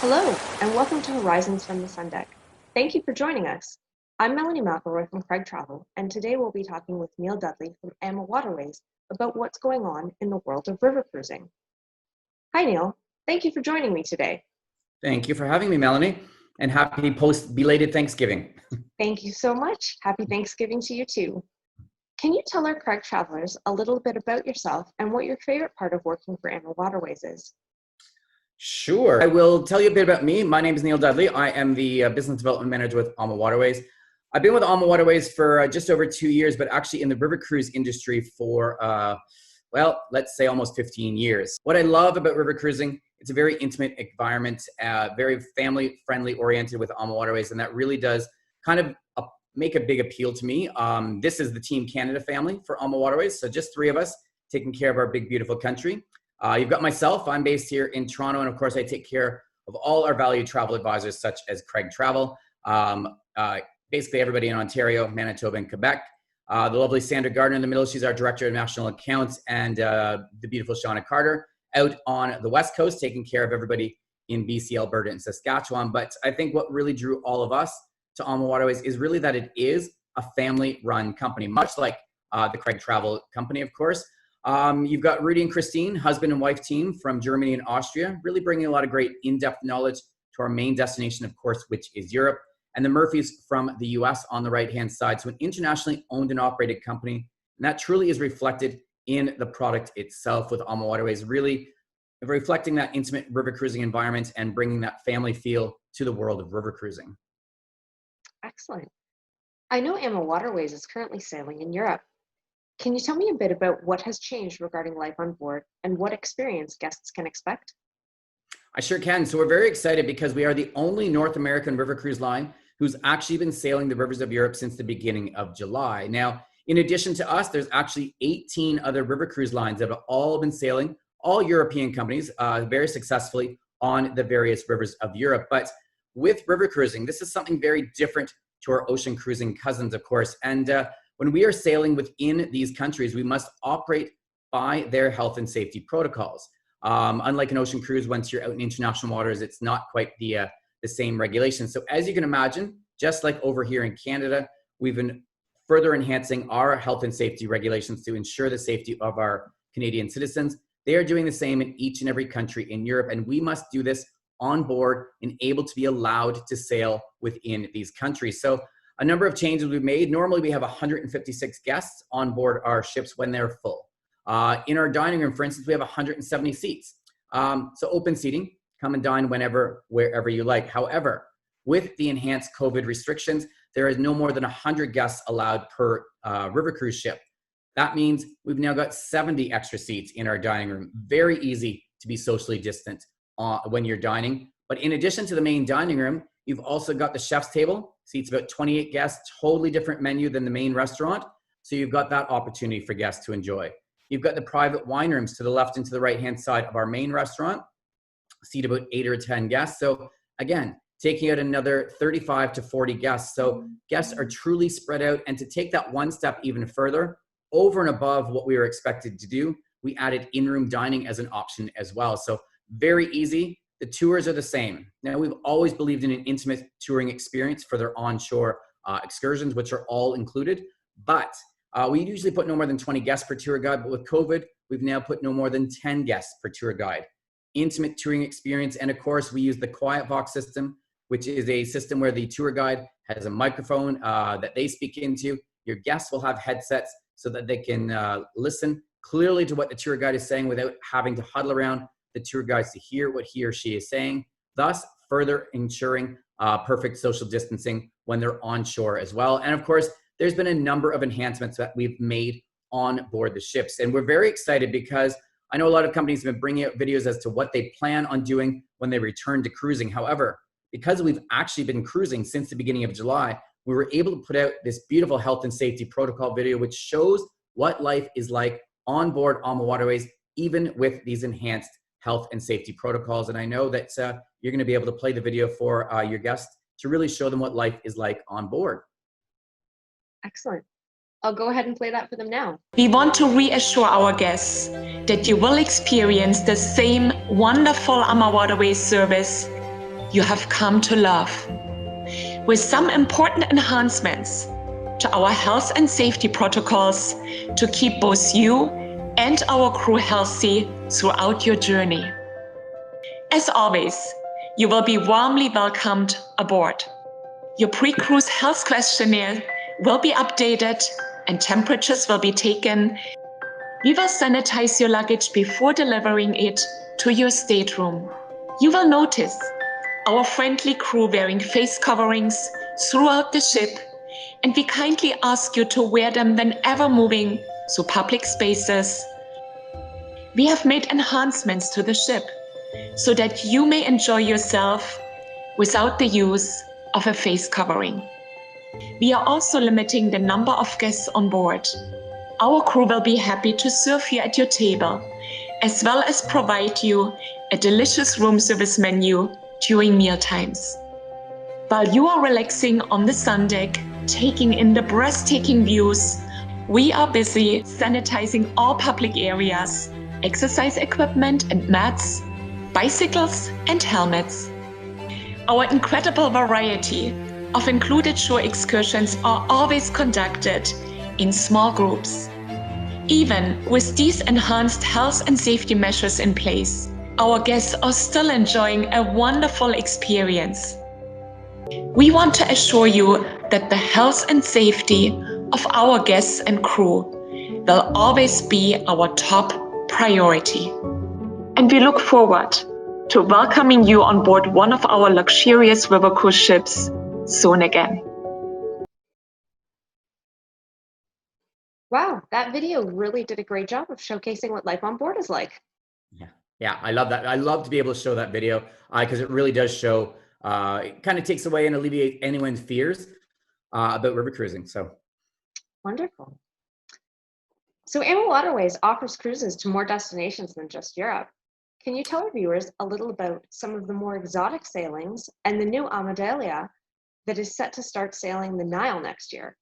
Hello, and welcome to Horizons from the Sun Deck. Thank you for joining us. I'm Melanie McElroy from Craig Travel, and today we'll be talking with Neil Dudley from AmaWaterways about what's going on in the world of river cruising. Hi, Neil. Thank you for joining me today. Thank you for having me, Melanie, and happy post-belated Thanksgiving. Thank you so much. Happy Thanksgiving to you too. Can you tell our Craig travelers a little bit about yourself and what your favorite part of working for AmaWaterways is? Sure. I will tell you a bit about me. My name is Neil Dudley. I am the Business Development Manager with AmaWaterways. I've been with AmaWaterways for just over 2 years, but actually in the river cruise industry for, let's say almost 15 years. What I love about river cruising, it's a very intimate environment, very family-friendly oriented with AmaWaterways, and that really does kind of make a big appeal to me. This is the Team Canada family for AmaWaterways, so just 3 of us taking care of our big, beautiful country. You've got myself. I'm based here in Toronto, and of course, I take care of all our valued travel advisors, such as Craig Travel, basically everybody in Ontario, Manitoba, and Quebec. The lovely Sandra Gardner in the middle, she's our Director of National Accounts, and the beautiful Shauna Carter out on the West Coast, taking care of everybody in BC, Alberta, and Saskatchewan. But I think what really drew all of us to AmaWaterways is really that it is a family-run company, much like the Craig Travel company, of course. You've got Rudy and Christine, husband and wife team from Germany and Austria, really bringing a lot of great in-depth knowledge to our main destination, of course, which is Europe. And the Murphys from the US on the right-hand side. So an internationally owned and operated company. And that truly is reflected in the product itself with AmaWaterways, really reflecting that intimate river cruising environment and bringing that family feel to the world of river cruising. Excellent. I know AmaWaterways is currently sailing in Europe. Can you tell me a bit about what has changed regarding life on board and what experience guests can expect? I sure can. So we're very excited because we are the only North American river cruise line who's actually been sailing the rivers of Europe since the beginning of July. Now, in addition to us, there's actually 18 other river cruise lines that have all been sailing, all European companies, very successfully on the various rivers of Europe. But with river cruising, this is something very different to our ocean cruising cousins, of course. And when we are sailing within these countries, we must operate by their health and safety protocols. Unlike an ocean cruise, once you're out in international waters, it's not quite the same regulations. So as you can imagine, just like over here in Canada, we've been further enhancing our health and safety regulations to ensure the safety of our Canadian citizens. They are doing the same in each and every country in Europe, and we must do this on board and able to be allowed to sail within these countries. So a number of changes we've made. Normally we have 156 guests on board our ships when they're full. In our dining room, for instance, we have 170 seats. So open seating, come and dine whenever, wherever you like. However, with the enhanced COVID restrictions, there is no more than 100 guests allowed per river cruise ship. That means we've now got 70 extra seats in our dining room. Very easy to be socially distant when you're dining. But in addition to the main dining room, you've also got the chef's table, seats about 28 guests, totally different menu than the main restaurant. So you've got that opportunity for guests to enjoy. You've got the private wine rooms to the left and to the right-hand side of our main restaurant, seat about 8 or 10 guests. So again, taking out another 35 to 40 guests. So guests are truly spread out. And to take that one step even further, over and above what we were expected to do, we added in-room dining as an option as well. So very easy. The tours are the same. Now, we've always believed in an intimate touring experience for their onshore excursions, which are all included. But we usually put no more than 20 guests per tour guide. But with COVID, we've now put no more than 10 guests per tour guide. Intimate touring experience. And of course, we use the Quiet Box system, which is a system where the tour guide has a microphone that they speak into. Your guests will have headsets so that they can listen clearly to what the tour guide is saying without having to huddle around the tour guides to hear what he or she is saying, thus further ensuring perfect social distancing when they're onshore as well. And of course, there's been a number of enhancements that we've made on board the ships. And we're very excited because I know a lot of companies have been bringing out videos as to what they plan on doing when they return to cruising. However, because we've actually been cruising since the beginning of July, we were able to put out this beautiful health and safety protocol video, which shows what life is like on board AmaWaterways, even with these enhanced health and safety protocols. And I know that you're going to be able to play the video for your guests to really show them what life is like on board. Excellent. I'll go ahead and play that for them now. We want to reassure our guests that you will experience the same wonderful AmaWaterways service you have come to love. With some important enhancements to our health and safety protocols to keep both you and our crew healthy throughout your journey. As always, you will be warmly welcomed aboard. Your pre-cruise health questionnaire will be updated and temperatures will be taken. We will sanitize your luggage before delivering it to your stateroom. You will notice our friendly crew wearing face coverings throughout the ship, and we kindly ask you to wear them whenever moving through public spaces. We have made enhancements to the ship so that you may enjoy yourself without the use of a face covering. We are also limiting the number of guests on board. Our crew will be happy to serve you at your table, as well as provide you a delicious room service menu during mealtimes. While you are relaxing on the sun deck, taking in the breathtaking views, we are busy sanitizing all public areas, exercise equipment and mats, bicycles and helmets. Our incredible variety of included shore excursions are always conducted in small groups. Even with these enhanced health and safety measures in place, our guests are still enjoying a wonderful experience. We want to assure you that the health and safety of our guests and crew will always be our top priority. And we look forward to welcoming you on board one of our luxurious river cruise ships soon again. Wow, that video really did a great job of showcasing what life on board is like. Yeah, I love that. I love to be able to show that video because it really does show, it kind of takes away and alleviate anyone's fears about river cruising. So Wonderful. So AmaWaterways offers cruises to more destinations than just Europe. Can you tell our viewers a little about some of the more exotic sailings and the new AmaDhalia that is set to start sailing the Nile next year?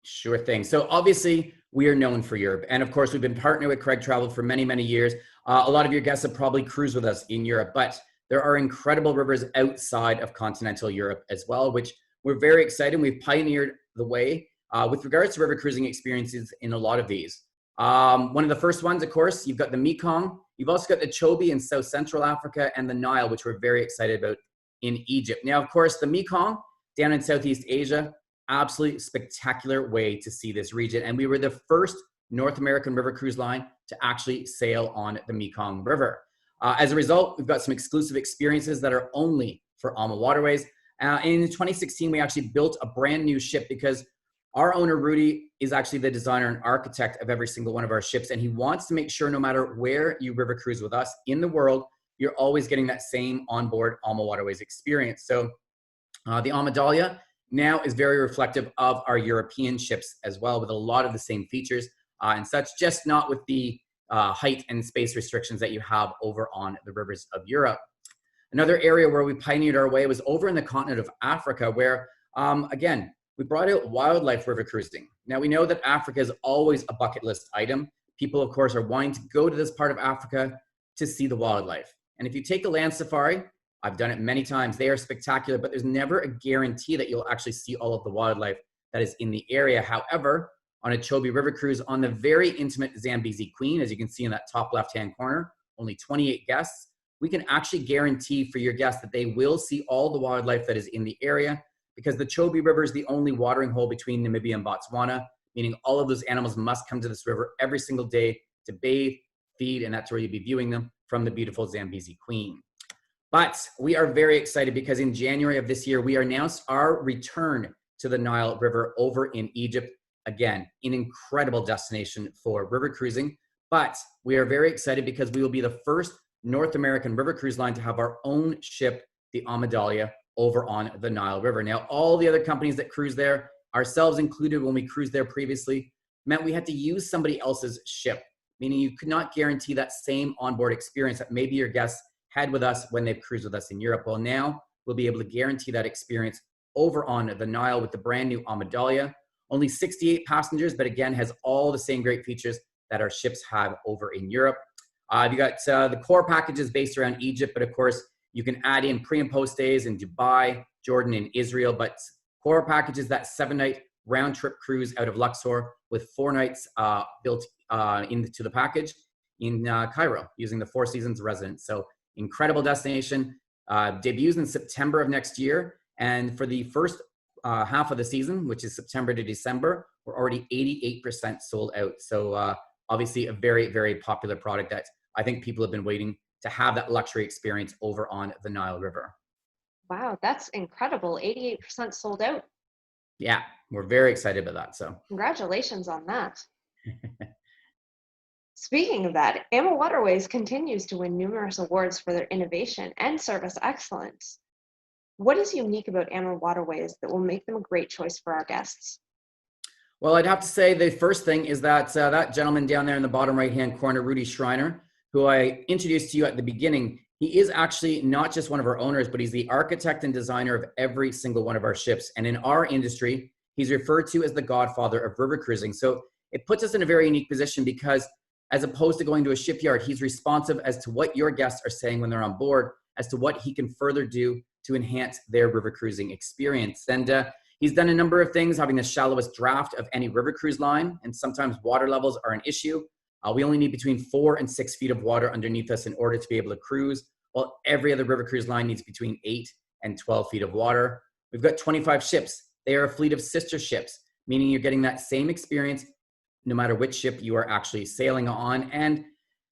sure thing. So obviously we are known for Europe. And of course, we've been partnered with Craig Travel for many, many years. A lot of your guests have probably cruised with us in Europe, but there are incredible rivers outside of continental Europe as well, which we're very excited. We've pioneered the way with regards to river cruising experiences in a lot of these. One of the first ones, of course, you've got the Mekong. You've also got the Chobe in South Central Africa and the Nile, which we're very excited about in Egypt. Now, of course, the Mekong down in Southeast Asia, absolutely spectacular way to see this region. And we were the first North American river cruise line to actually sail on the Mekong River. As a result, we've got some exclusive experiences that are only for AmaWaterways. In 2016, we actually built a brand new ship because our owner, Rudy, is actually the designer and architect of every single one of our ships. And he wants to make sure no matter where you river cruise with us in the world, you're always getting that same onboard AmaWaterways experience. So the AmaDhalia now is very reflective of our European ships as well, with a lot of the same features and such, just not with the height and space restrictions that you have over on the rivers of Europe. Another area where we pioneered our way was over in the continent of Africa, where, again, we brought out wildlife river cruising. Now, we know that Africa is always a bucket list item. People, of course, are wanting to go to this part of Africa to see the wildlife. And if you take a land safari, I've done it many times, they are spectacular, but there's never a guarantee that you'll actually see all of the wildlife that is in the area. However, on a Chobe River cruise on the very intimate Zambezi Queen, as you can see in that top left-hand corner, only 28 guests, we can actually guarantee for your guests that they will see all the wildlife that is in the area, because the Chobe River is the only watering hole between Namibia and Botswana, meaning all of those animals must come to this river every single day to bathe, feed, and that's where you'll be viewing them from the beautiful Zambezi Queen. But we are very excited because in January of this year, we announced our return to the Nile River over in Egypt. Again, an incredible destination for river cruising. But we are very excited because we will be the first North American river cruise line to have our own ship, the AmaDhalia, over on the Nile River. Now, all the other companies that cruise there, ourselves included when we cruised there previously, meant we had to use somebody else's ship, meaning you could not guarantee that same onboard experience that maybe your guests had with us when they've cruised with us in Europe. Well, now we'll be able to guarantee that experience over on the Nile with the brand new AmaDhalia. Only 68 passengers, but again, has all the same great features that our ships have over in Europe. You got the core packages based around Egypt, but of course, You can add in pre and post stays in Dubai, Jordan, and Israel, but core package is that 7-night round trip cruise out of Luxor with 4 nights built into the package in Cairo using the Four Seasons residence. So incredible destination. Debuts in September of next year. And for the first half of the season, which is September to December, we're already 88% sold out. So obviously a very, very popular product that I think people have been waiting to have that luxury experience over on the Nile River. Wow, that's incredible. 88% sold out. Yeah, we're very excited about that. So congratulations on that. Speaking of that, AmaWaterways continues to win numerous awards for their innovation and service excellence. What is unique about AmaWaterways that will make them a great choice for our guests? Well, I'd have to say the first thing is that that gentleman down there in the bottom right-hand corner, Rudy Schreiner, who I introduced to you at the beginning, he is actually not just one of our owners, but he's the architect and designer of every single one of our ships. And in our industry, he's referred to as the godfather of river cruising. So it puts us in a very unique position because as opposed to going to a shipyard, he's responsive as to what your guests are saying when they're on board, as to what he can further do to enhance their river cruising experience. And he's done a number of things, having the shallowest draft of any river cruise line, and sometimes water levels are an issue. We only need between 4 and 6 feet of water underneath us in order to be able to cruise, while every other river cruise line needs between 8 and 12 feet of water. We've got 25 ships. They are a fleet of sister ships, meaning you're getting that same experience no matter which ship you are actually sailing on. And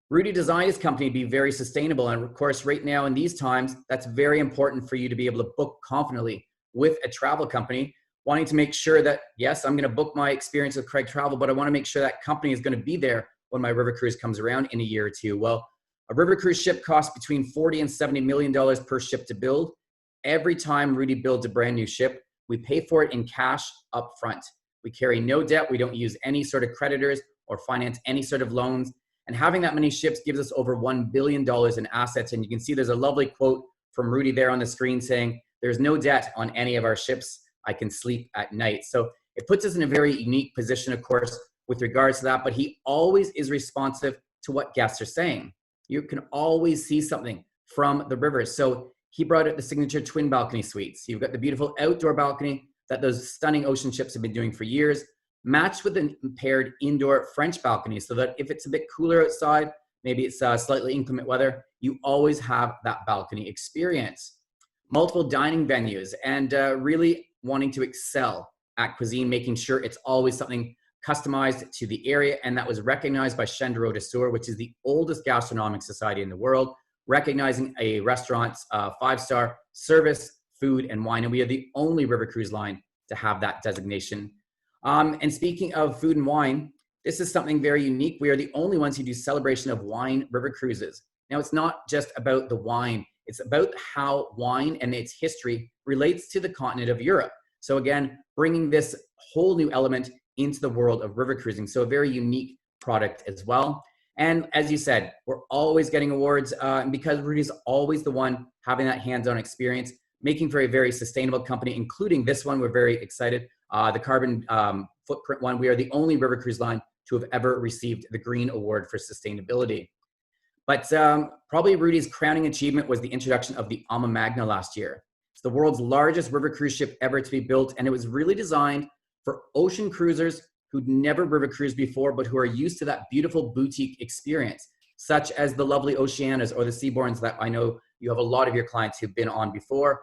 Rudy designed his company to be very sustainable. And of course, right now in these times, that's very important for you to be able to book confidently with a travel company, wanting to make sure that, yes, I'm going to book my experience with Craig Travel, but I want to make sure that company is going to be there when my river cruise comes around in a year or two. Well, a river cruise ship costs between $40 and $70 million per ship to build. Every time Rudy builds a brand new ship, we pay for it in cash up front. We carry no debt. We don't use any sort of creditors or finance any sort of loans. And having that many ships gives us over $1 billion in assets. And you can see there's a lovely quote from Rudy there on the screen saying, "There's no debt on any of our ships. I can sleep at night." So it puts us in a very unique position, of course, with regards to that. But he always is responsive to what guests are saying. You can always see something from the river. So he brought out the signature twin balcony suites. You've got the beautiful outdoor balcony that those stunning ocean ships have been doing for years, matched with an paired indoor French balcony so that if it's a bit cooler outside, maybe it's slightly inclement weather, you always have that balcony experience. Multiple dining venues and really wanting to excel at cuisine, making sure it's always something customized to the area. And that was recognized by Chandero de Sur, which is the oldest gastronomic society in the world, recognizing a restaurant's 5-star service, food, and wine. And we are the only river cruise line to have that designation. And speaking of food and wine, this is something very unique. We are the only ones who do celebration of wine river cruises. Now, it's not just about the wine. It's about how wine and its history relates to the continent of Europe. So again, bringing this whole new element into the world of river cruising. So a very unique product as well. And as you said, we're always getting awards because Rudy's always the one having that hands-on experience, making for a very sustainable company, including this one. We're very excited. The carbon footprint one. We are the only river cruise line to have ever received the Green Award for Sustainability. But probably Rudy's crowning achievement was the introduction of the AmaMagna last year. It's the world's largest river cruise ship ever to be built, and it was really designed for ocean cruisers who'd never river cruised before, but who are used to that beautiful boutique experience, such as the lovely Oceanas or the Seabourns that I know you have a lot of your clients who've been on before,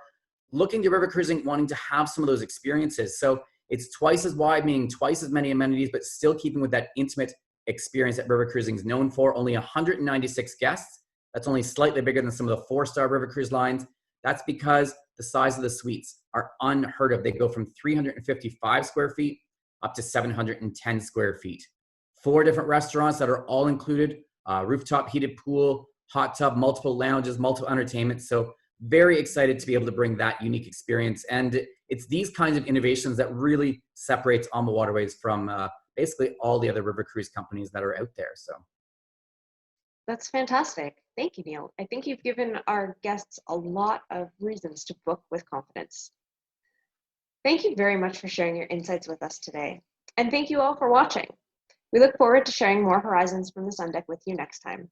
looking to river cruising, wanting to have some of those experiences. So it's twice as wide, meaning twice as many amenities, but still keeping with that intimate experience that river cruising is known for. Only 196 guests. That's only slightly bigger than some of the 4-star river cruise lines. That's because the size of the suites are unheard of. They go from 355 square feet up to 710 square feet. 4 different restaurants that are all included, rooftop heated pool, hot tub, multiple lounges, multiple entertainment. So very excited to be able to bring that unique experience. And it's these kinds of innovations that really separates AmaWaterways from basically all the other river cruise companies that are out there. So that's fantastic. Thank you, Neil. I think you've given our guests a lot of reasons to book with confidence. Thank you very much for sharing your insights with us today. And thank you all for watching. We look forward to sharing more horizons from the sun deck with you next time.